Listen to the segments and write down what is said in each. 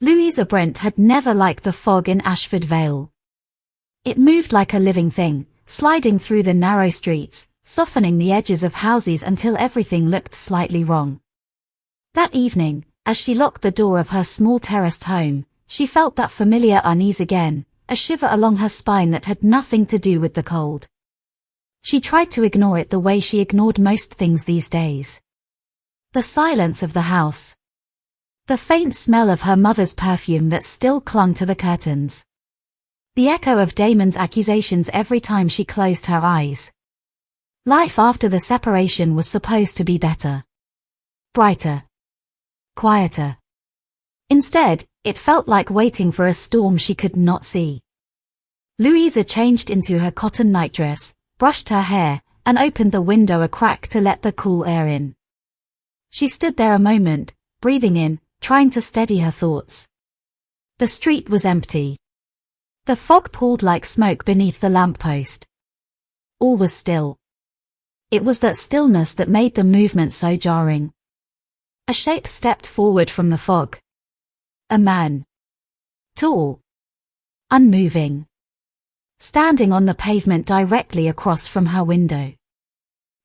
Louisa Brent had never liked the fog in Ashford Vale. It moved like a living thing, sliding through the narrow streets, softening the edges of houses until everything looked slightly wrong. That evening, as she locked the door of her small terraced home, she felt that familiar unease again, a shiver along her spine that had nothing to do with the cold. She tried to ignore it the way she ignored most things these days. The silence of the house. The faint smell of her mother's perfume that still clung to the curtains. The echo of Damon's accusations every time she closed her eyes. Life after the separation was supposed to be better. Brighter. Quieter. Instead, it felt like waiting for a storm she could not see. Louisa changed into her cotton nightdress, brushed her hair, and opened the window a crack to let the cool air in. She stood there a moment, breathing in, trying to steady her thoughts. The street was empty. The fog pooled like smoke beneath the lamppost. All was still. It was that stillness that made the movement so jarring. A shape stepped forward from the fog. A man. Tall. Unmoving. Standing on the pavement directly across from her window.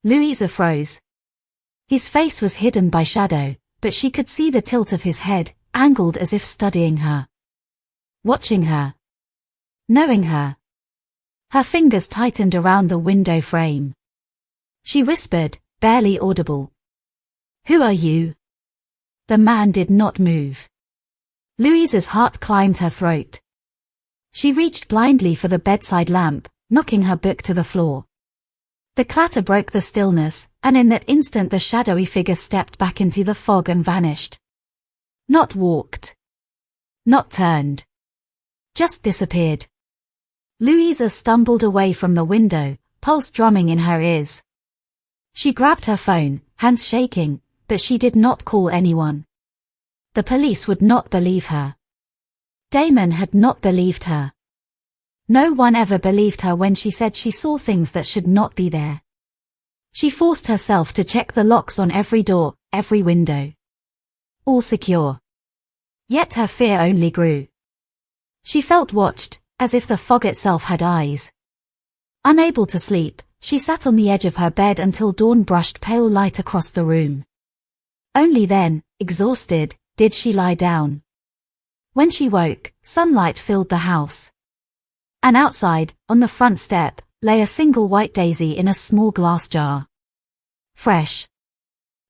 Louisa froze. His face was hidden by shadow, but she could see the tilt of his head, angled as if studying her. Watching her. Knowing her. Her fingers tightened around the window frame. She whispered, barely audible. "Who are you?" The man did not move. Louisa's heart climbed her throat. She reached blindly for the bedside lamp, knocking her book to the floor. The clatter broke the stillness, and in that instant the shadowy figure stepped back into the fog and vanished. Not walked. Not turned. Just disappeared. Louisa stumbled away from the window, pulse drumming in her ears. She grabbed her phone, hands shaking, but she did not call anyone. The police would not believe her. Damon had not believed her. No one ever believed her when she said she saw things that should not be there. She forced herself to check the locks on every door, every window. All secure. Yet her fear only grew. She felt watched, as if the fog itself had eyes. Unable to sleep, she sat on the edge of her bed until dawn brushed pale light across the room. Only then, exhausted, did she lie down. When she woke, sunlight filled the house. And outside, on the front step, lay a single white daisy in a small glass jar. Fresh.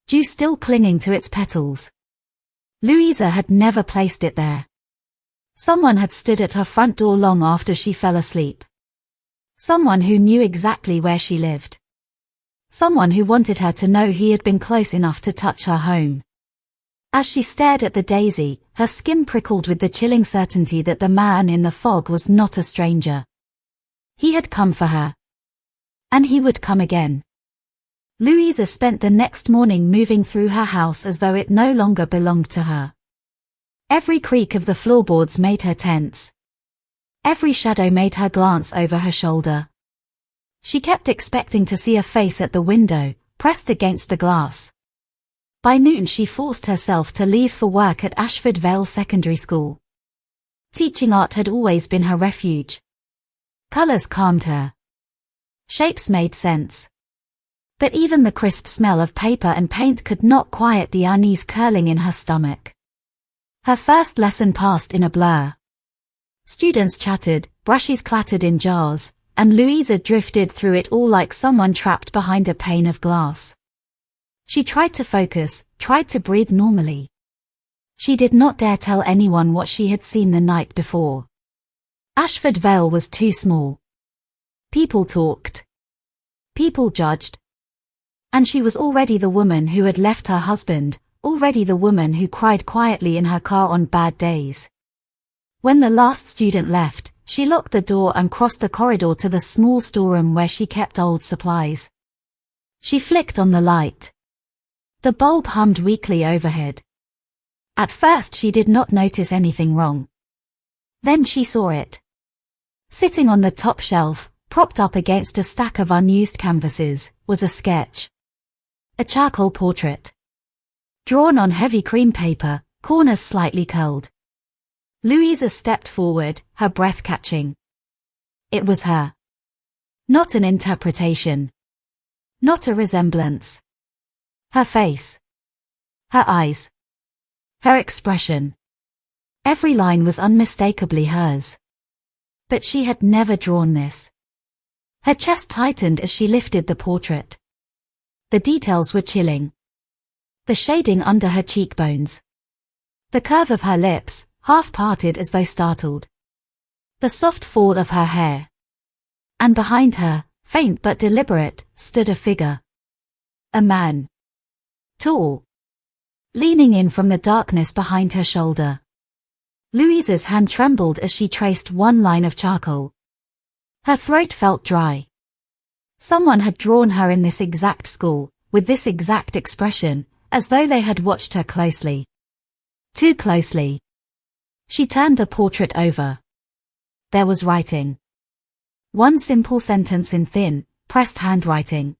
Dew still clinging to its petals. Louisa had never placed it there. Someone had stood at her front door long after she fell asleep. Someone who knew exactly where she lived. Someone who wanted her to know he had been close enough to touch her home. As she stared at the daisy, her skin prickled with the chilling certainty that the man in the fog was not a stranger. He had come for her. And he would come again. Louisa spent the next morning moving through her house as though it no longer belonged to her. Every creak of the floorboards made her tense. Every shadow made her glance over her shoulder. She kept expecting to see a face at the window, pressed against the glass. By noon she forced herself to leave for work at Ashford Vale Secondary School. Teaching art had always been her refuge. Colours calmed her. Shapes made sense. But even the crisp smell of paper and paint could not quiet the unease curling in her stomach. Her first lesson passed in a blur. Students chattered, brushes clattered in jars, and Louisa drifted through it all like someone trapped behind a pane of glass. She tried to focus, tried to breathe normally. She did not dare tell anyone what she had seen the night before. Ashford Vale was too small. People talked. People judged. And she was already the woman who had left her husband, already the woman who cried quietly in her car on bad days. When the last student left, she locked the door and crossed the corridor to the small storeroom where she kept old supplies. She flicked on the light. The bulb hummed weakly overhead. At first she did not notice anything wrong. Then she saw it. Sitting on the top shelf, propped up against a stack of unused canvases, was a sketch. A charcoal portrait. Drawn on heavy cream paper, corners slightly curled. Louisa stepped forward, her breath catching. It was her. Not an interpretation. Not a resemblance. Her face. Her eyes. Her expression. Every line was unmistakably hers. But she had never drawn this. Her chest tightened as she lifted the portrait. The details were chilling. The shading under her cheekbones. The curve of her lips, half parted as though startled. The soft fall of her hair. And behind her, faint but deliberate, stood a figure. A man. Tall. Leaning in from the darkness behind her shoulder. Louisa's hand trembled as she traced one line of charcoal. Her throat felt dry. Someone had drawn her in this exact school, with this exact expression, as though they had watched her closely. Too closely. She turned the portrait over. There was writing. One simple sentence in thin, pressed handwriting.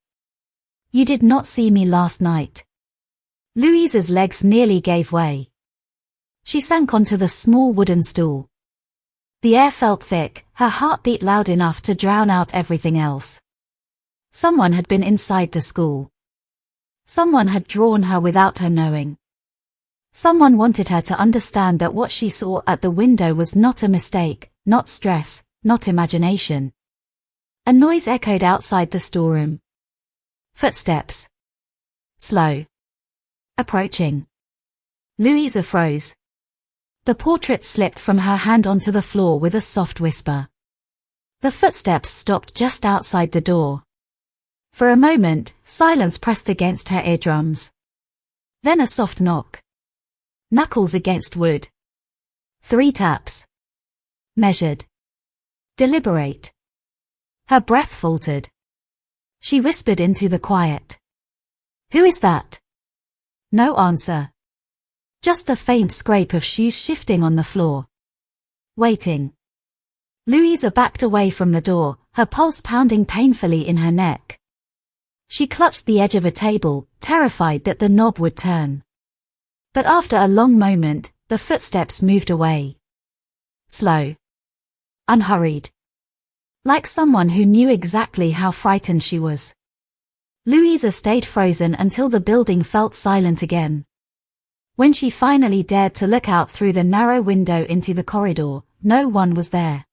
You did not see me last night. Louisa's legs nearly gave way. She sank onto the small wooden stool. The air felt thick, her heart beat loud enough to drown out everything else. Someone had been inside the school. Someone had drawn her without her knowing. Someone wanted her to understand that what she saw at the window was not a mistake, not stress, not imagination. A noise echoed outside the storeroom. Footsteps. Slow. Approaching. Louisa froze. The portrait slipped from her hand onto the floor with a soft whisper. The footsteps stopped just outside the door. For a moment, silence pressed against her eardrums. Then a soft knock. Knuckles against wood. 3 taps. Measured. Deliberate. Her breath faltered. She whispered into the quiet. Who is that? No answer. Just a faint scrape of shoes shifting on the floor. Waiting. Louisa backed away from the door, her pulse pounding painfully in her neck. She clutched the edge of a table, terrified that the knob would turn. But after a long moment, the footsteps moved away. Slow. Unhurried. Like someone who knew exactly how frightened she was. Louisa stayed frozen until the building felt silent again. When she finally dared to look out through the narrow window into the corridor, no one was there.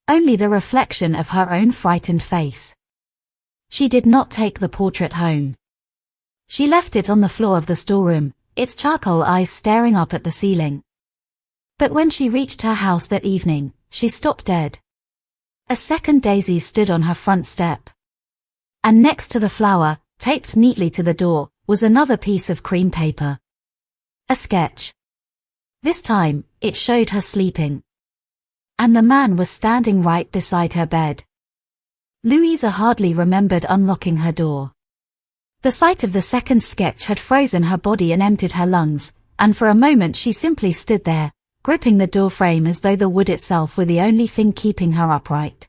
Only the reflection of her own frightened face. She did not take the portrait home. She left it on the floor of the storeroom, its charcoal eyes staring up at the ceiling. But when she reached her house that evening, she stopped dead. A second daisy stood on her front step. And next to the flower, taped neatly to the door, was another piece of cream paper. A sketch. This time, it showed her sleeping. And the man was standing right beside her bed. Louisa hardly remembered unlocking her door. The sight of the second sketch had frozen her body and emptied her lungs, and for a moment she simply stood there, gripping the door frame as though the wood itself were the only thing keeping her upright.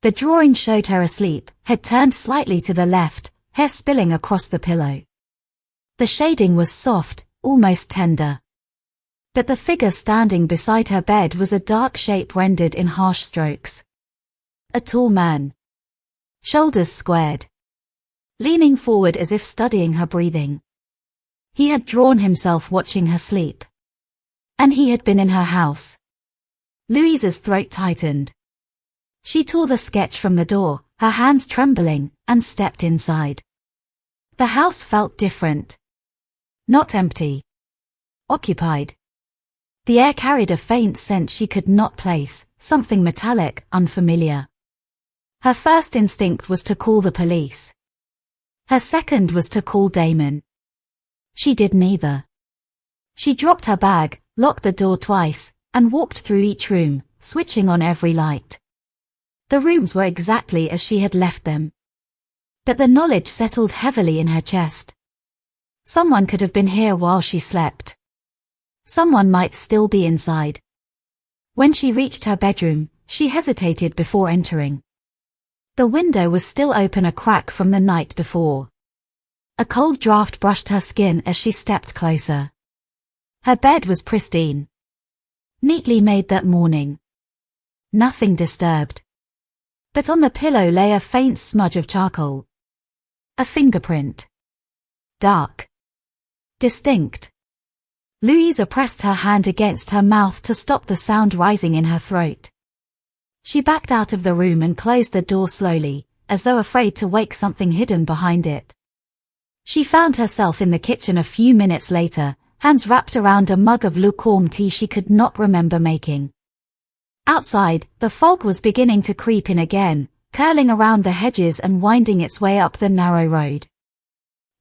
The drawing showed her asleep, head turned slightly to the left, hair spilling across the pillow. The shading was soft, almost tender. But the figure standing beside her bed was a dark shape rendered in harsh strokes. A tall man. Shoulders squared. Leaning forward as if studying her breathing. He had drawn himself watching her sleep. And he had been in her house. Louisa's throat tightened. She tore the sketch from the door, her hands trembling, and stepped inside. The house felt different. Not empty. Occupied. The air carried a faint scent she could not place, something metallic, unfamiliar. Her first instinct was to call the police. Her second was to call Damon. She did neither. She dropped her bag, locked the door twice, and walked through each room, switching on every light. The rooms were exactly as she had left them. But the knowledge settled heavily in her chest. Someone could have been here while she slept. Someone might still be inside. When she reached her bedroom, she hesitated before entering. The window was still open, a crack from the night before. A cold draft brushed her skin as she stepped closer. Her bed was pristine. neatly made that morning. Nothing disturbed. But on the pillow lay a faint smudge of charcoal. A fingerprint. Dark. Distinct. Louisa pressed her hand against her mouth to stop the sound rising in her throat. She backed out of the room and closed the door slowly, as though afraid to wake something hidden behind it. She found herself in the kitchen a few minutes later, hands wrapped around a mug of lukewarm tea she could not remember making. Outside, the fog was beginning to creep in again, curling around the hedges and winding its way up the narrow road.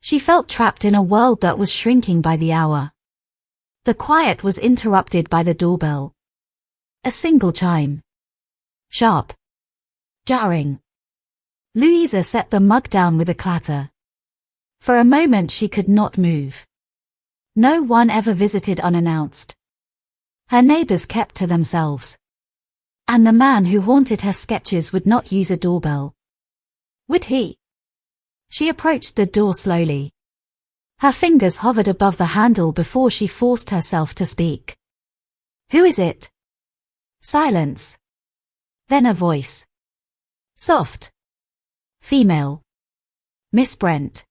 She felt trapped in a world that was shrinking by the hour. The quiet was interrupted by the doorbell. A single chime. Sharp. Jarring. Louisa set the mug down with a clatter. For a moment she could not move. No one ever visited unannounced. Her neighbors kept to themselves. And the man who haunted her sketches would not use a doorbell. Would he? She approached the door slowly. Her fingers hovered above the handle before she forced herself to speak. Who is it? Silence. Then a voice. Soft. Female. Miss Brent.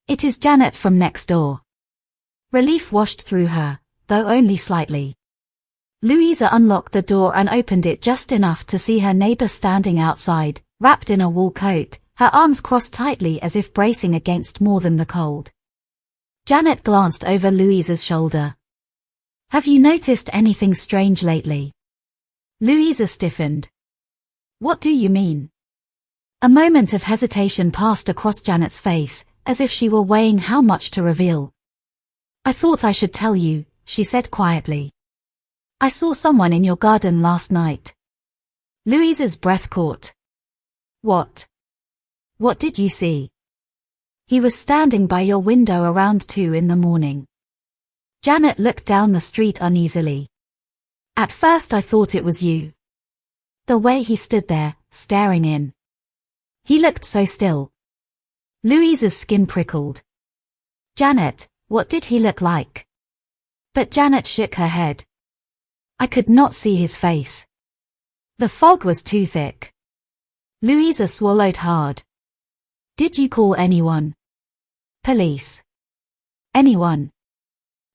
It is Janet from next door. Relief washed through her, though only slightly. Louisa unlocked the door and opened it just enough to see her neighbor standing outside, wrapped in a wool coat, her arms crossed tightly as if bracing against more than the cold. Janet glanced over Louisa's shoulder. Have you noticed anything strange lately? Louisa stiffened. What do you mean? A moment of hesitation passed across Janet's face, as if she were weighing how much to reveal. I thought I should tell you, she said quietly. I saw someone in your garden last night. Louisa's breath caught. What? What did you see? He was standing by your window around 2 in the morning. Janet looked down the street uneasily. At first I thought it was you. The way he stood there, staring in. He looked so still. Louisa's skin prickled. Janet, what did he look like? But Janet shook her head. I could not see his face. The fog was too thick. Louisa swallowed hard. Did you call anyone? Police. Anyone?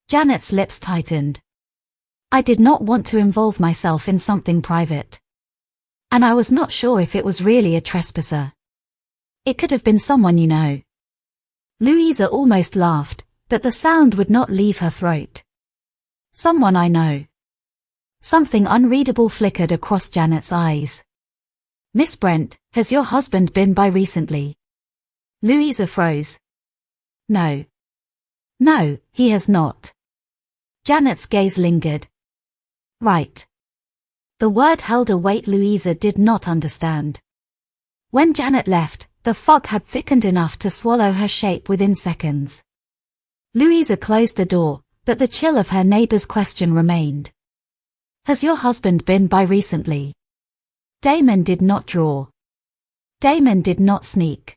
Janet's lips tightened. I did not want to involve myself in something private. And I was not sure if it was really a trespasser. It could have been someone you know. Louisa almost laughed, but the sound would not leave her throat. Someone I know. Something unreadable flickered across Janet's eyes. Miss Brent, has your husband been by recently? Louisa froze. No. No, he has not. Janet's gaze lingered. Right. The word held a weight Louisa did not understand. When Janet left, the fog had thickened enough to swallow her shape within seconds. Louisa closed the door, but the chill of her neighbor's question remained. Has your husband been by recently? Damon did not draw. Damon did not sneak.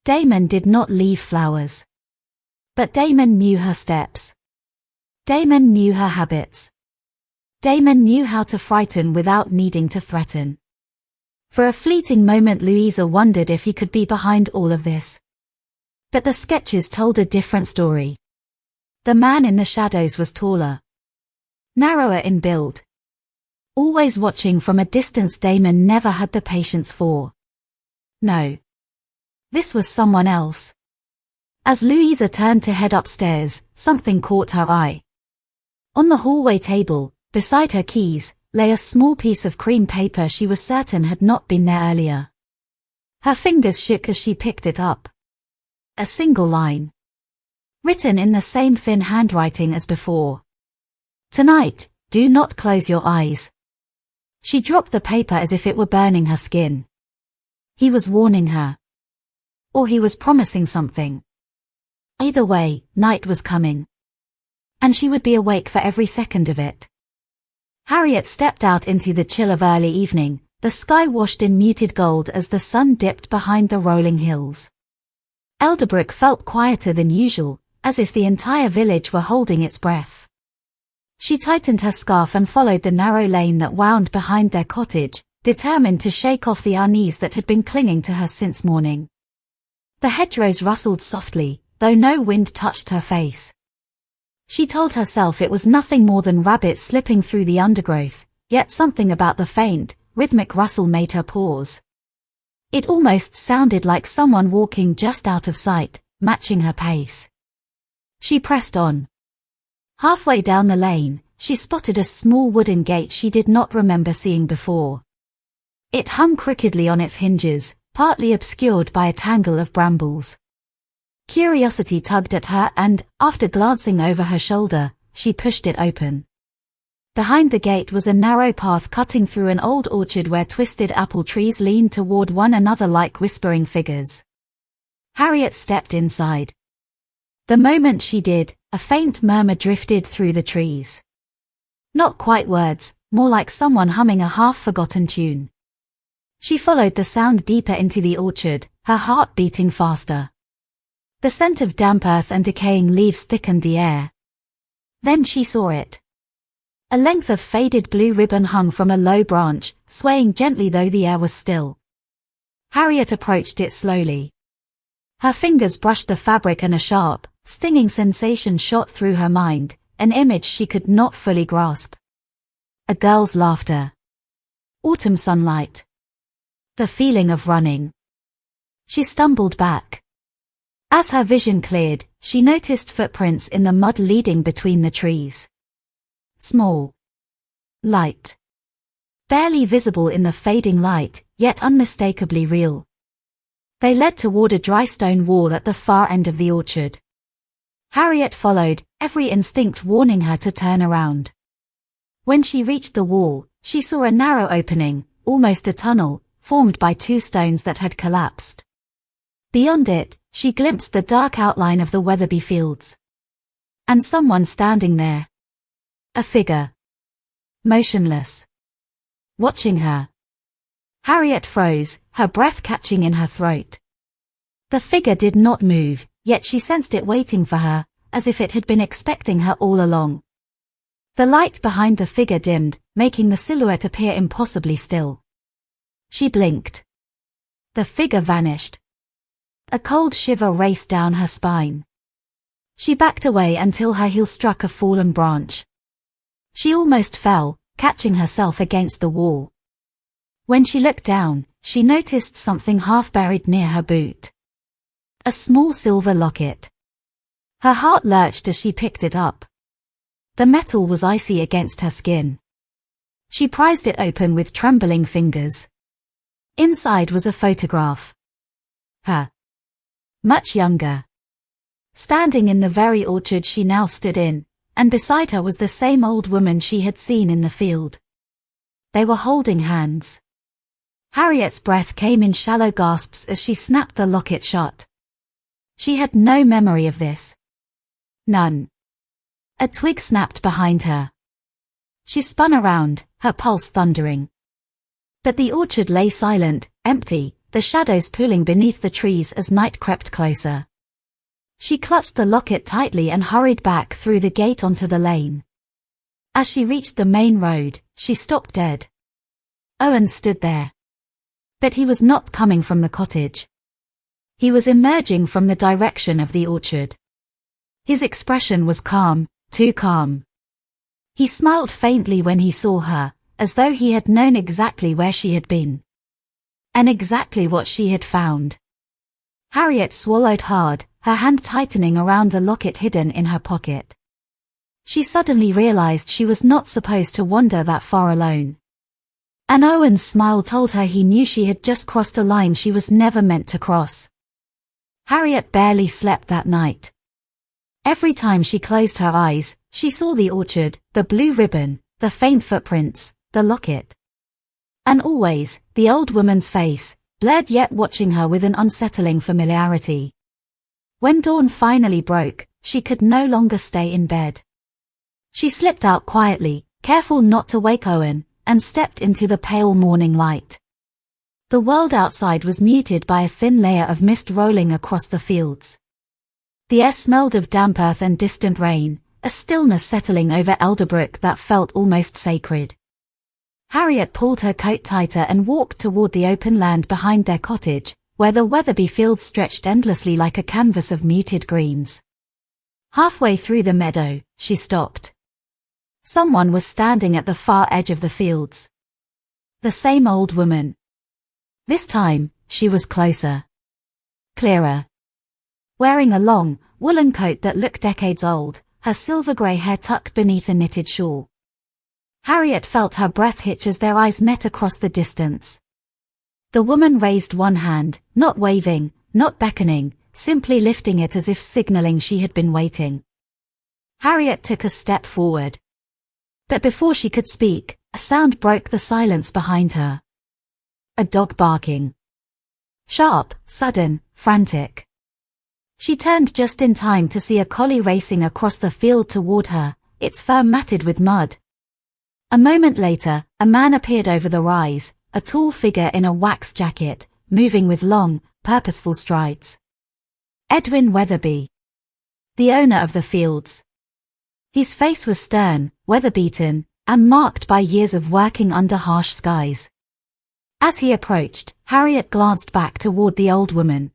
Damon did not leave flowers. But Damon knew her steps. Damon knew her habits. Damon knew how to frighten without needing to threaten. For a fleeting moment Louisa wondered if he could be behind all of this. But the sketches told a different story. The man in the shadows was taller. Narrower in build. Always watching from a distance Damon never had the patience for. No. This was someone else. As Louisa turned to head upstairs, something caught her eye. On the hallway table, beside her keys, lay a small piece of cream paper she was certain had not been there earlier. Her fingers shook as she picked it up. A single line. Written in the same thin handwriting as before. Tonight, do not close your eyes. She dropped the paper as if it were burning her skin. He was warning her. Or he was promising something. Either way, night was coming. And she would be awake for every second of it. Harriet stepped out into the chill of early evening, the sky washed in muted gold as the sun dipped behind the rolling hills. Elderbrook felt quieter than usual, as if the entire village were holding its breath. She tightened her scarf and followed the narrow lane that wound behind their cottage, determined to shake off the unease that had been clinging to her since morning. The hedgerows rustled softly, though no wind touched her face. She told herself it was nothing more than rabbits slipping through the undergrowth, yet something about the faint, rhythmic rustle made her pause. It almost sounded like someone walking just out of sight, matching her pace. She pressed on. Halfway down the lane, she spotted a small wooden gate she did not remember seeing before. It hung crookedly on its hinges, partly obscured by a tangle of brambles. Curiosity tugged at her and, after glancing over her shoulder, she pushed it open. Behind the gate was a narrow path cutting through an old orchard where twisted apple trees leaned toward one another like whispering figures. Harriet stepped inside. The moment she did, a faint murmur drifted through the trees. Not quite words, more like someone humming a half-forgotten tune. She followed the sound deeper into the orchard, her heart beating faster. The scent of damp earth and decaying leaves thickened the air. Then she saw it. A length of faded blue ribbon hung from a low branch, swaying gently though the air was still. Harriet approached it slowly. Her fingers brushed the fabric and a sharp, stinging sensation shot through her mind, an image she could not fully grasp. A girl's laughter. Autumn sunlight. The feeling of running. She stumbled back. As her vision cleared, she noticed footprints in the mud leading between the trees. Small. Light. Barely visible in the fading light, yet unmistakably real. They led toward a dry stone wall at the far end of the orchard. Harriet followed, every instinct warning her to turn around. When she reached the wall, she saw a narrow opening, almost a tunnel, formed by two stones that had collapsed. Beyond it, she glimpsed the dark outline of the Weatherby fields. And someone standing there. A figure. Motionless. Watching her. Harriet froze, her breath catching in her throat. The figure did not move, yet she sensed it waiting for her, as if it had been expecting her all along. The light behind the figure dimmed, making the silhouette appear impossibly still. She blinked. The figure vanished. A cold shiver raced down her spine. She backed away until her heel struck a fallen branch. She almost fell, catching herself against the wall. When she looked down, she noticed something half buried near her boot. A small silver locket. Her heart lurched as she picked it up. The metal was icy against her skin. She prized it open with trembling fingers. Inside was a photograph. Her. Much younger. Standing in the very orchard she now stood in, and beside her was the same old woman she had seen in the field. They were holding hands. Harriet's breath came in shallow gasps as she snapped the locket shut. She had no memory of this. None. A twig snapped behind her. She spun around, her pulse thundering. But the orchard lay silent, empty, the shadows pooling beneath the trees as night crept closer. She clutched the locket tightly and hurried back through the gate onto the lane. As she reached the main road, she stopped dead. Owen stood there. But he was not coming from the cottage. He was emerging from the direction of the orchard. His expression was calm, too calm. He smiled faintly when he saw her, as though he had known exactly where she had been. And exactly what she had found. Harriet swallowed hard, her hand tightening around the locket hidden in her pocket. She suddenly realized she was not supposed to wander that far alone. And Owen's smile told her he knew she had just crossed a line she was never meant to cross. Harriet barely slept that night. Every time she closed her eyes, she saw the orchard, the blue ribbon, the faint footprints, the locket. And always, the old woman's face, blurred yet watching her with an unsettling familiarity. When dawn finally broke, she could no longer stay in bed. She slipped out quietly, careful not to wake Owen, and stepped into the pale morning light. The world outside was muted by a thin layer of mist rolling across the fields. The air smelled of damp earth and distant rain, a stillness settling over Elderbrook that felt almost sacred. Harriet pulled her coat tighter and walked toward the open land behind their cottage, where the Wetherby fields stretched endlessly like a canvas of muted greens. Halfway through the meadow, she stopped. Someone was standing at the far edge of the fields. The same old woman. This time, she was closer. Clearer. Wearing a long, woolen coat that looked decades old, her silver-grey hair tucked beneath a knitted shawl. Harriet felt her breath hitch as their eyes met across the distance. The woman raised one hand, not waving, not beckoning, simply lifting it as if signaling she had been waiting. Harriet took a step forward. But before she could speak, a sound broke the silence behind her. A dog barking. Sharp, sudden, frantic. She turned just in time to see a collie racing across the field toward her, its fur matted with mud. A moment later, a man appeared over the rise, a tall figure in a wax jacket, moving with long, purposeful strides. Edwin Wetherby. The owner of the fields. His face was stern, weather-beaten, and marked by years of working under harsh skies. As he approached, Harriet glanced back toward the old woman.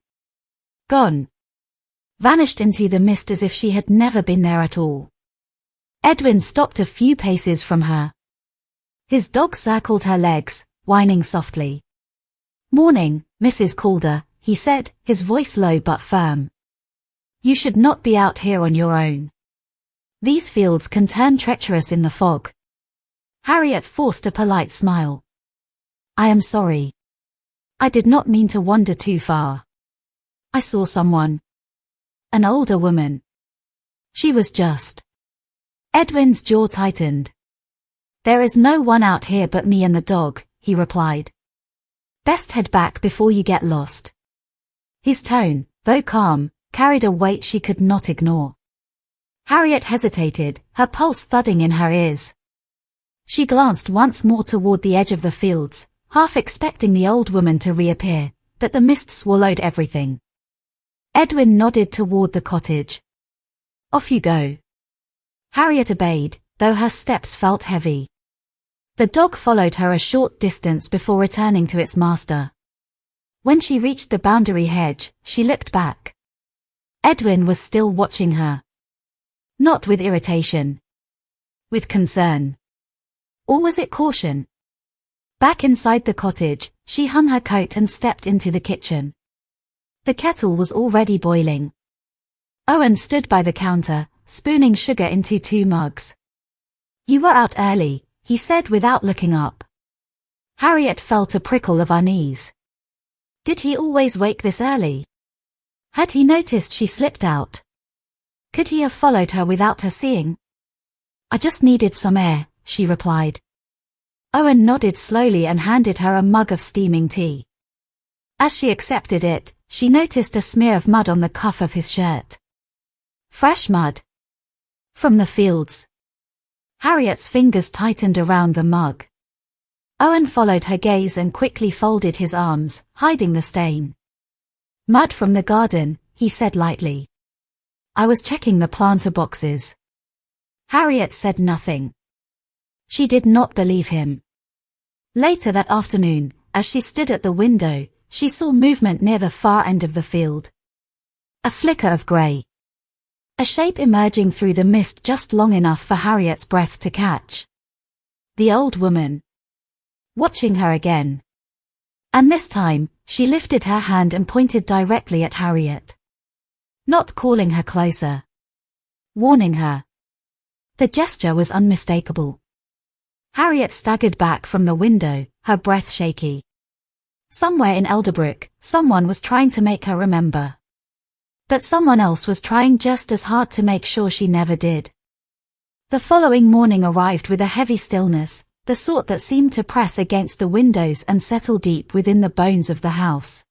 Gone. Vanished into the mist as if she had never been there at all. Edwin stopped a few paces from her. His dog circled her legs, whining softly. Morning, Mrs. Calder, he said, his voice low but firm. You should not be out here on your own. These fields can turn treacherous in the fog. Harriet forced a polite smile. I am sorry. I did not mean to wander too far. I saw someone. An older woman. She was just. Edwin's jaw tightened. There is no one out here but me and the dog, he replied. Best head back before you get lost. His tone, though calm, carried a weight she could not ignore. Harriet hesitated, her pulse thudding in her ears. She glanced once more toward the edge of the fields, half expecting the old woman to reappear, but the mist swallowed everything. Edwin nodded toward the cottage. Off you go. Harriet obeyed, though her steps felt heavy. The dog followed her a short distance before returning to its master. When she reached the boundary hedge, she looked back. Edwin was still watching her. Not with irritation. With concern. Or was it caution? Back inside the cottage, she hung her coat and stepped into the kitchen. The kettle was already boiling. Owen stood by the counter, spooning sugar into 2 mugs. You were out early, he said without looking up. Harriet felt a prickle of unease. Did he always wake this early? Had he noticed she slipped out? Could he have followed her without her seeing? I just needed some air, she replied. Owen nodded slowly and handed her a mug of steaming tea. As she accepted it, she noticed a smear of mud on the cuff of his shirt. Fresh mud. From the fields. Harriet's fingers tightened around the mug. Owen followed her gaze and quickly folded his arms, hiding the stain. Mud from the garden, he said lightly. I was checking the planter boxes. Harriet said nothing. She did not believe him. Later that afternoon, as she stood at the window, she saw movement near the far end of the field. A flicker of grey. A shape emerging through the mist just long enough for Harriet's breath to catch. The old woman. Watching her again. And this time, she lifted her hand and pointed directly at Harriet. Not calling her closer. Warning her. The gesture was unmistakable. Harriet staggered back from the window, her breath shaky. Somewhere in Elderbrook, someone was trying to make her remember. But someone else was trying just as hard to make sure she never did. The following morning arrived with a heavy stillness, the sort that seemed to press against the windows and settle deep within the bones of the house.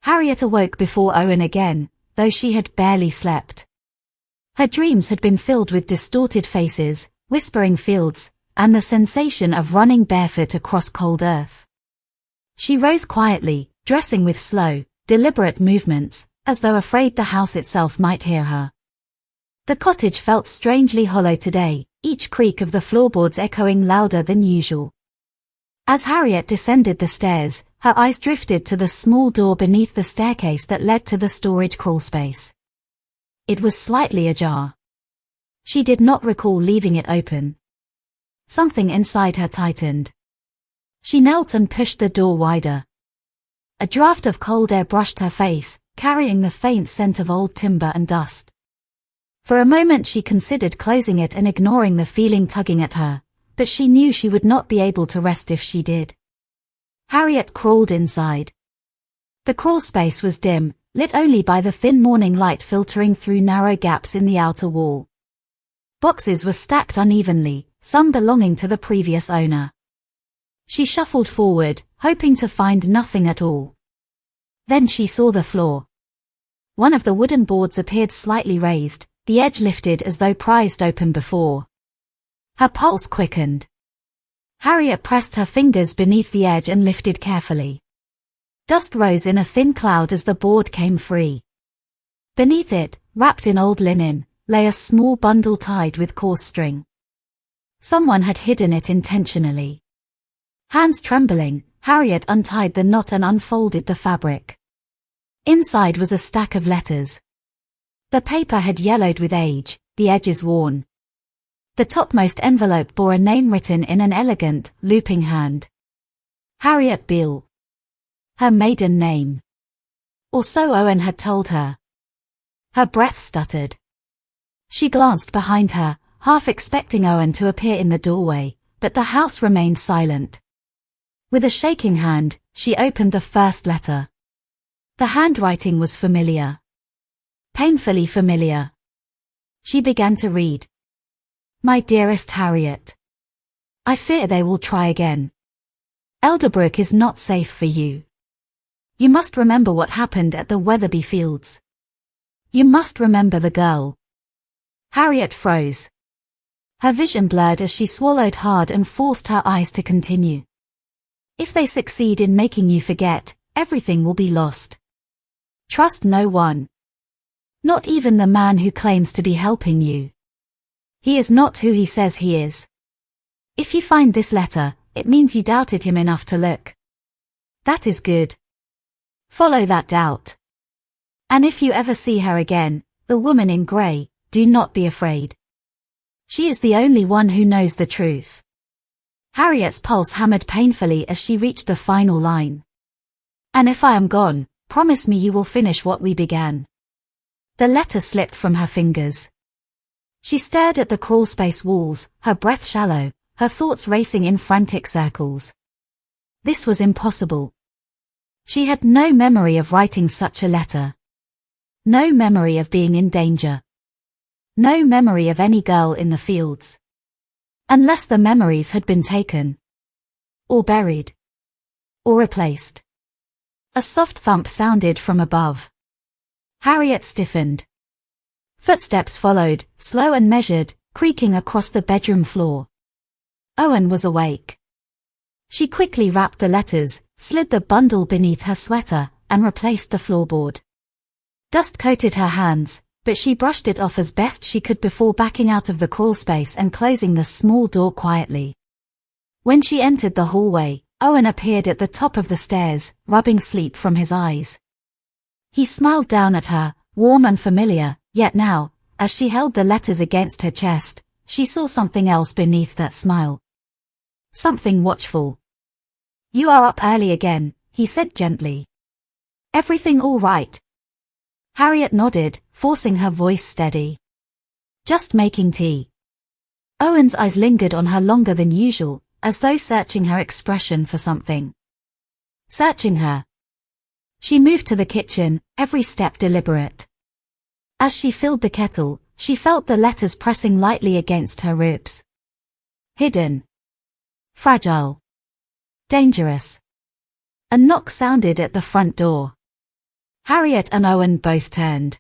Harriet awoke before Owen again, though she had barely slept. Her dreams had been filled with distorted faces, whispering fields, and the sensation of running barefoot across cold earth. She rose quietly, dressing with slow, deliberate movements, as though afraid the house itself might hear her. The cottage felt strangely hollow today, each creak of the floorboards echoing louder than usual. As Harriet descended the stairs, her eyes drifted to the small door beneath the staircase that led to the storage crawlspace. It was slightly ajar. She did not recall leaving it open. Something inside her tightened. She knelt and pushed the door wider. A draft of cold air brushed her face, carrying the faint scent of old timber and dust. For a moment she considered closing it and ignoring the feeling tugging at her, but she knew she would not be able to rest if she did. Harriet crawled inside. The crawlspace was dim, lit only by the thin morning light filtering through narrow gaps in the outer wall. Boxes were stacked unevenly, some belonging to the previous owner. She shuffled forward, hoping to find nothing at all. Then she saw the floor. One of the wooden boards appeared slightly raised, the edge lifted as though prized open before. Her pulse quickened. Harriet pressed her fingers beneath the edge and lifted carefully. Dust rose in a thin cloud as the board came free. Beneath it, wrapped in old linen, lay a small bundle tied with coarse string. Someone had hidden it intentionally. Hands trembling, Harriet untied the knot and unfolded the fabric. Inside was a stack of letters. The paper had yellowed with age, the edges worn. The topmost envelope bore a name written in an elegant, looping hand. Harriet Beale. Her maiden name. Or so Owen had told her. Her breath stuttered. She glanced behind her, half expecting Owen to appear in the doorway, but the house remained silent. With a shaking hand, she opened the first letter. The handwriting was familiar. Painfully familiar. She began to read. My dearest Harriet. I fear they will try again. Elderbrook is not safe for you. You must remember what happened at the Weatherby Fields. You must remember the girl. Harriet froze. Her vision blurred as she swallowed hard and forced her eyes to continue. If they succeed in making you forget, everything will be lost. Trust no one. Not even the man who claims to be helping you. He is not who he says he is. If you find this letter, it means you doubted him enough to look. That is good. Follow that doubt. And if you ever see her again, the woman in grey, do not be afraid. She is the only one who knows the truth. Harriet's pulse hammered painfully as she reached the final line. And if I am gone, promise me you will finish what we began. The letter slipped from her fingers. She stared at the crawlspace walls, her breath shallow, her thoughts racing in frantic circles. This was impossible. She had no memory of writing such a letter. No memory of being in danger. No memory of any girl in the fields. Unless the memories had been taken. Or buried. Or replaced. A soft thump sounded from above. Harriet stiffened. Footsteps followed, slow and measured, creaking across the bedroom floor. Owen was awake. She quickly wrapped the letters, slid the bundle beneath her sweater, and replaced the floorboard. Dust coated her hands, but she brushed it off as best she could before backing out of the crawlspace and closing the small door quietly. When she entered the hallway, Owen appeared at the top of the stairs, rubbing sleep from his eyes. He smiled down at her, warm and familiar, yet now, as she held the letters against her chest, she saw something else beneath that smile. Something watchful. You are up early again, he said gently. Everything all right? Harriet nodded, forcing her voice steady. Just making tea. Owen's eyes lingered on her longer than usual, as though searching her expression for something. Searching her. She moved to the kitchen, every step deliberate. As she filled the kettle, she felt the letters pressing lightly against her ribs. Hidden. Fragile. Dangerous. A knock sounded at the front door. Harriet and Owen both turned.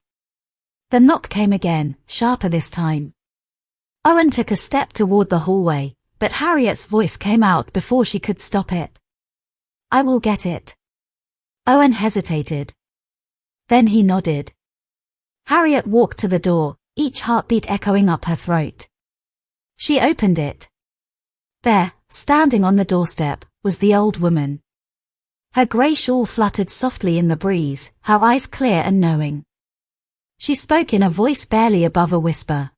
The knock came again, sharper this time. Owen took a step toward the hallway, but Harriet's voice came out before she could stop it. I will get it. Owen hesitated. Then he nodded. Harriet walked to the door, each heartbeat echoing up her throat. She opened it. There, standing on the doorstep, was the old woman. Her grey shawl fluttered softly in the breeze, her eyes clear and knowing. She spoke in a voice barely above a whisper.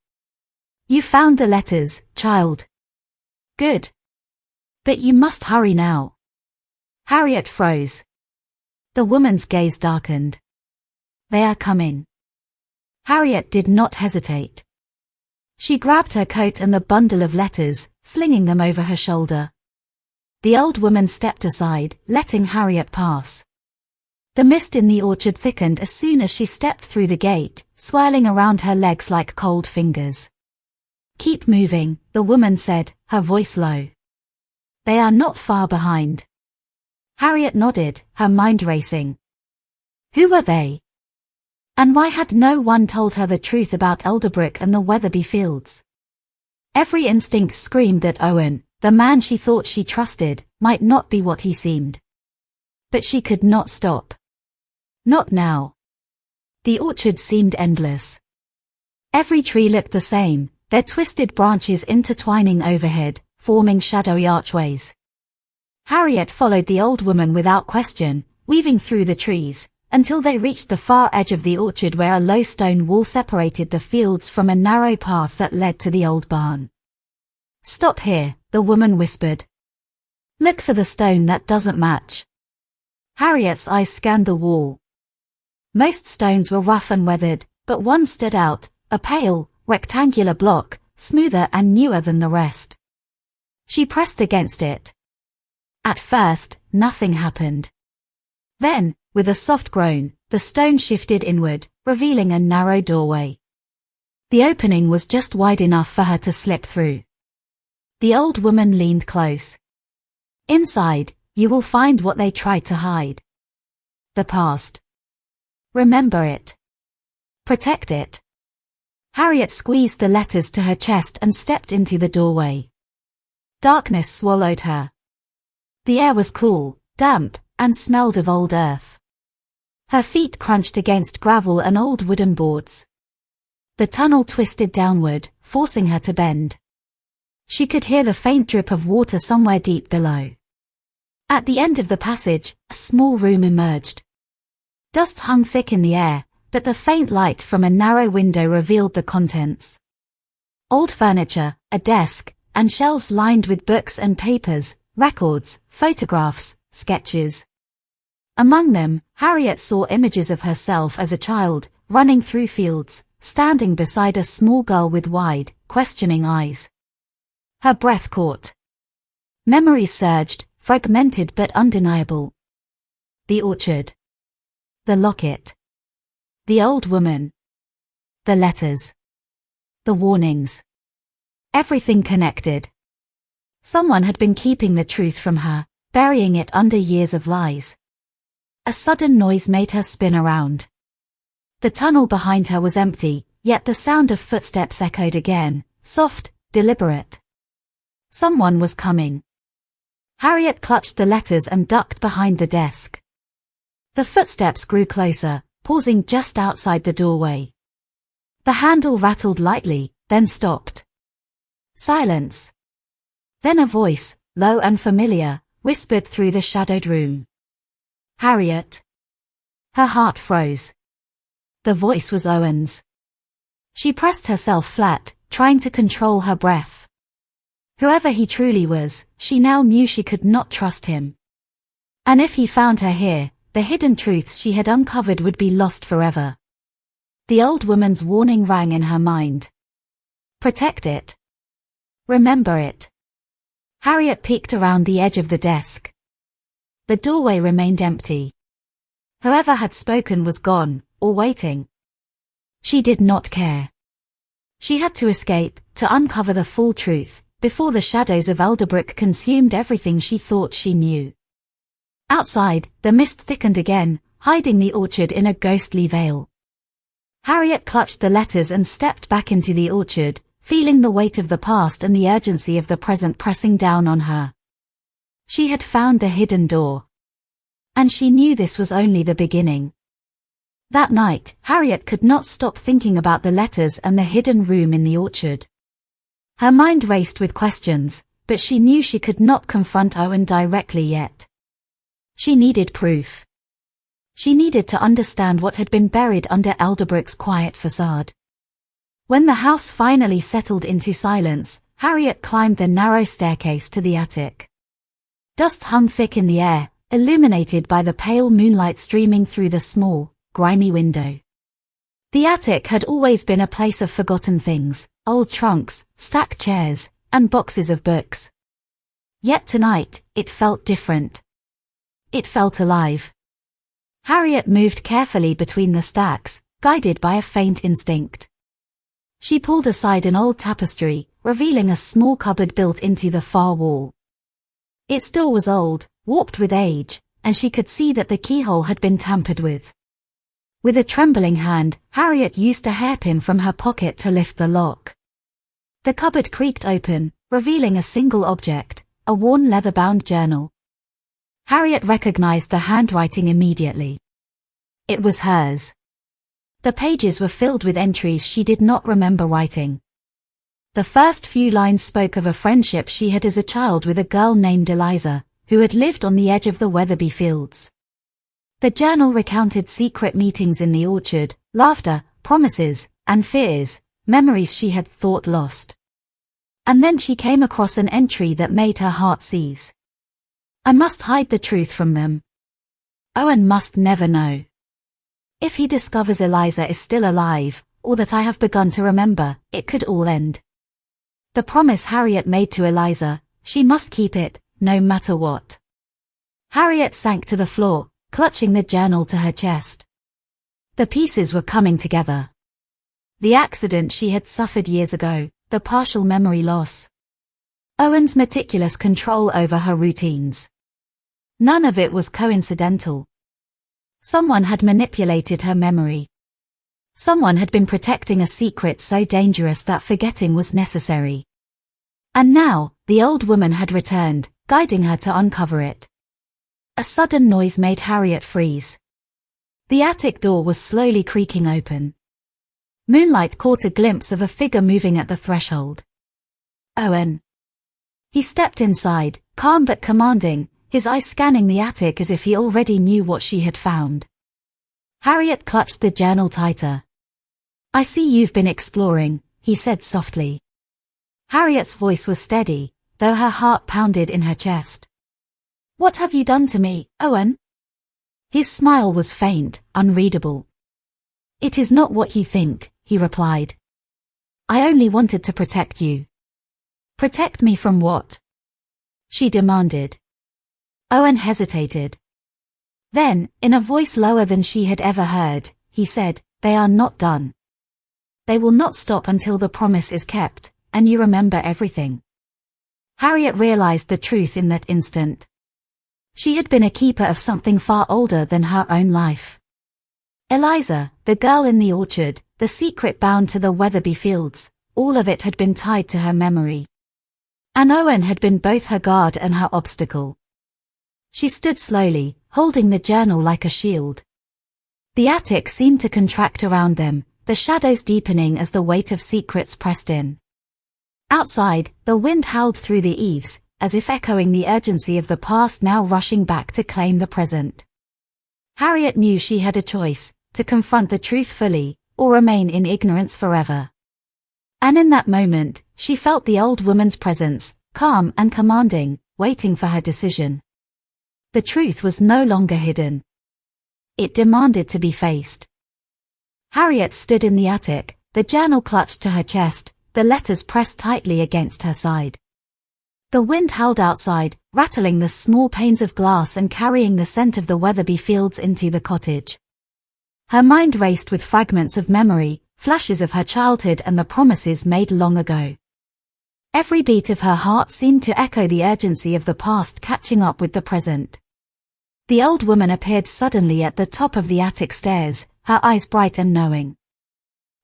"You found the letters, child. Good. But you must hurry now." Harriet froze. The woman's gaze darkened. "They are coming." Harriet did not hesitate. She grabbed her coat and the bundle of letters, slinging them over her shoulder. The old woman stepped aside, letting Harriet pass. The mist in the orchard thickened as soon as she stepped through the gate, swirling around her legs like cold fingers. "Keep moving," the woman said, her voice low. "They are not far behind." Harriet nodded, her mind racing. Who were they? And why had no one told her the truth about Elderbrook and the Weatherby fields? Every instinct screamed that Owen, the man she thought she trusted, might not be what he seemed. But she could not stop. Not now. The orchard seemed endless. Every tree looked the same, their twisted branches intertwining overhead, forming shadowy archways. Harriet followed the old woman without question, weaving through the trees, until they reached the far edge of the orchard where a low stone wall separated the fields from a narrow path that led to the old barn. "Stop here," the woman whispered. "Look for the stone that doesn't match." Harriet's eyes scanned the wall. Most stones were rough and weathered, but one stood out, a pale, rectangular block, smoother and newer than the rest. She pressed against it. At first, nothing happened. Then, with a soft groan, the stone shifted inward, revealing a narrow doorway. The opening was just wide enough for her to slip through. The old woman leaned close. "Inside, you will find what they tried to hide. The past. Remember it. Protect it." Harriet squeezed the letters to her chest and stepped into the doorway. Darkness swallowed her. The air was cool, damp, and smelled of old earth. Her feet crunched against gravel and old wooden boards. The tunnel twisted downward, forcing her to bend. She could hear the faint drip of water somewhere deep below. At the end of the passage, a small room emerged. Dust hung thick in the air, but the faint light from a narrow window revealed the contents. Old furniture, a desk, and shelves lined with books and papers, records, photographs, sketches. Among them, Harriet saw images of herself as a child, running through fields, standing beside a small girl with wide, questioning eyes. Her breath caught. Memories surged, fragmented but undeniable. The orchard. The locket. The old woman. The letters. The warnings. Everything connected. Someone had been keeping the truth from her, burying it under years of lies. A sudden noise made her spin around. The tunnel behind her was empty, yet the sound of footsteps echoed again, soft, deliberate. Someone was coming. Harriet clutched the letters and ducked behind the desk. The footsteps grew closer, pausing just outside the doorway. The handle rattled lightly, then stopped. Silence. Then a voice, low and familiar, whispered through the shadowed room. "Harriet." Her heart froze. The voice was Owen's. She pressed herself flat, trying to control her breath. Whoever he truly was, she now knew she could not trust him. And if he found her here, the hidden truths she had uncovered would be lost forever. The old woman's warning rang in her mind. Protect it. Remember it. Harriet peeked around the edge of the desk. The doorway remained empty. Whoever had spoken was gone, or waiting. She did not care. She had to escape, to uncover the full truth, before the shadows of Elderbrook consumed everything she thought she knew. Outside, the mist thickened again, hiding the orchard in a ghostly veil. Harriet clutched the letters and stepped back into the orchard, feeling the weight of the past and the urgency of the present pressing down on her. She had found the hidden door. And she knew this was only the beginning. That night, Harriet could not stop thinking about the letters and the hidden room in the orchard. Her mind raced with questions, but she knew she could not confront Owen directly yet. She needed proof. She needed to understand what had been buried under Elderbrook's quiet facade. When the house finally settled into silence, Harriet climbed the narrow staircase to the attic. Dust hung thick in the air, illuminated by the pale moonlight streaming through the small, grimy window. The attic had always been a place of forgotten things, old trunks, stacked chairs, and boxes of books. Yet tonight, it felt different. It felt alive. Harriet moved carefully between the stacks, guided by a faint instinct. She pulled aside an old tapestry, revealing a small cupboard built into the far wall. Its door was old, warped with age, and she could see that the keyhole had been tampered with. With a trembling hand, Harriet used a hairpin from her pocket to lift the lock. The cupboard creaked open, revealing a single object, a worn leather-bound journal. Harriet recognized the handwriting immediately. It was hers. The pages were filled with entries she did not remember writing. The first few lines spoke of a friendship she had as a child with a girl named Eliza, who had lived on the edge of the Weatherby fields. The journal recounted secret meetings in the orchard, laughter, promises, and fears, memories she had thought lost. And then she came across an entry that made her heart seize. I must hide the truth from them. Owen must never know. If he discovers Eliza is still alive, or that I have begun to remember, it could all end. The promise Harriet made to Eliza, she must keep it, no matter what. Harriet sank to the floor, clutching the journal to her chest. The pieces were coming together. The accident she had suffered years ago, the partial memory loss. Owen's meticulous control over her routines. None of it was coincidental. Someone had manipulated her memory. Someone had been protecting a secret so dangerous that forgetting was necessary. And now, the old woman had returned, guiding her to uncover it. A sudden noise made Harriet freeze. The attic door was slowly creaking open. Moonlight caught a glimpse of a figure moving at the threshold. Owen. He stepped inside, calm but commanding, his eyes scanning the attic as if he already knew what she had found. Harriet clutched the journal tighter. I see you've been exploring, he said softly. Harriet's voice was steady, though her heart pounded in her chest. What have you done to me, Owen? His smile was faint, unreadable. It is not what you think, he replied. I only wanted to protect you. Protect me from what? She demanded. Owen hesitated. Then, in a voice lower than she had ever heard, he said, they are not done. They will not stop until the promise is kept, and you remember everything. Harriet realized the truth in that instant. She had been a keeper of something far older than her own life. Eliza, the girl in the orchard, the secret bound to the Weatherby fields, all of it had been tied to her memory. And Owen had been both her guard and her obstacle. She stood slowly, holding the journal like a shield. The attic seemed to contract around them, the shadows deepening as the weight of secrets pressed in. Outside, the wind howled through the eaves, as if echoing the urgency of the past now rushing back to claim the present. Harriet knew she had a choice, to confront the truth fully, or remain in ignorance forever. And in that moment, she felt the old woman's presence, calm and commanding, waiting for her decision. The truth was no longer hidden. It demanded to be faced. Harriet stood in the attic, the journal clutched to her chest, the letters pressed tightly against her side. The wind howled outside, rattling the small panes of glass and carrying the scent of the Weatherby fields into the cottage. Her mind raced with fragments of memory, flashes of her childhood and the promises made long ago. Every beat of her heart seemed to echo the urgency of the past catching up with the present. The old woman appeared suddenly at the top of the attic stairs, her eyes bright and knowing.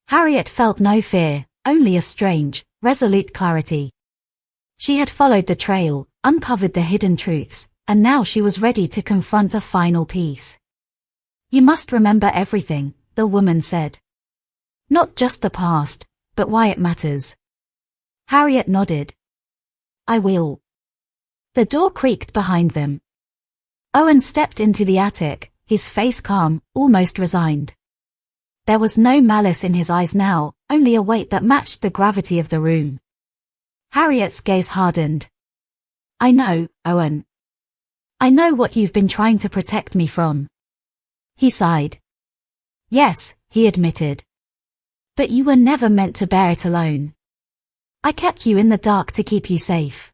Harriet felt no fear, only a strange, resolute clarity. She had followed the trail, uncovered the hidden truths, and now she was ready to confront the final piece. You must remember everything, the woman said. Not just the past, but why it matters. Harriet nodded. I will. The door creaked behind them. Owen stepped into the attic, his face calm, almost resigned. There was no malice in his eyes now, only a weight that matched the gravity of the room. Harriet's gaze hardened. I know, Owen. I know what you've been trying to protect me from. He sighed. Yes, he admitted. But you were never meant to bear it alone. I kept you in the dark to keep you safe.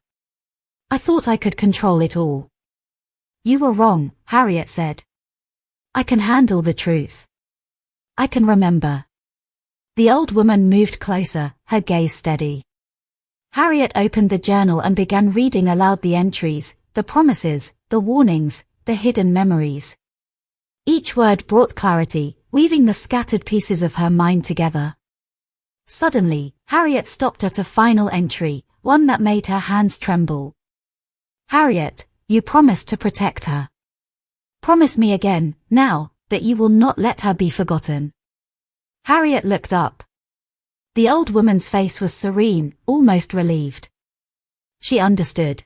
I thought I could control it all. You were wrong, Harriet said. I can handle the truth. I can remember. The old woman moved closer, her gaze steady. Harriet opened the journal and began reading aloud the entries, the promises, the warnings, the hidden memories. Each word brought clarity, weaving the scattered pieces of her mind together. Suddenly, Harriet stopped at a final entry, one that made her hands tremble. Harriet, you promised to protect her. Promise me again, now, that you will not let her be forgotten. Harriet looked up. The old woman's face was serene, almost relieved. She understood.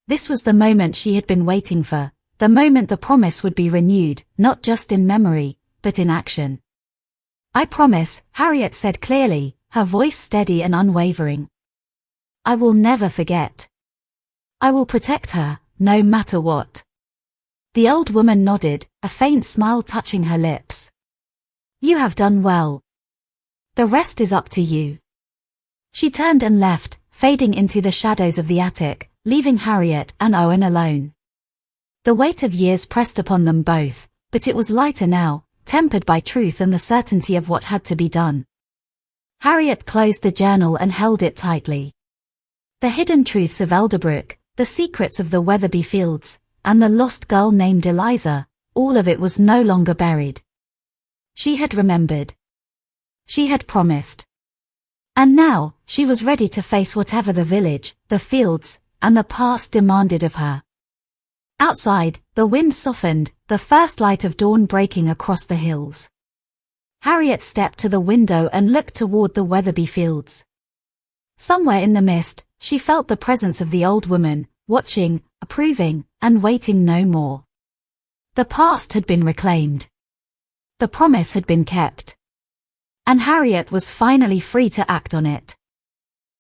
This was the moment she had been waiting for, the moment the promise would be renewed, not just in memory, but in action. I promise, Harriet said clearly, her voice steady and unwavering. I will never forget. I will protect her, no matter what. The old woman nodded, a faint smile touching her lips. You have done well. The rest is up to you. She turned and left, fading into the shadows of the attic, leaving Harriet and Owen alone. The weight of years pressed upon them both, but it was lighter now, tempered by truth and the certainty of what had to be done. Harriet closed the journal and held it tightly. The hidden truths of Elderbrook, the secrets of the Weatherby Fields, and the lost girl named Eliza, all of it was no longer buried. She had remembered. She had promised. And now, she was ready to face whatever the village, the fields, and the past demanded of her. Outside, the wind softened, the first light of dawn breaking across the hills. Harriet stepped to the window and looked toward the Weatherby Fields. Somewhere in the mist, she felt the presence of the old woman, watching, approving, and waiting no more. The past had been reclaimed. The promise had been kept. And Harriet was finally free to act on it.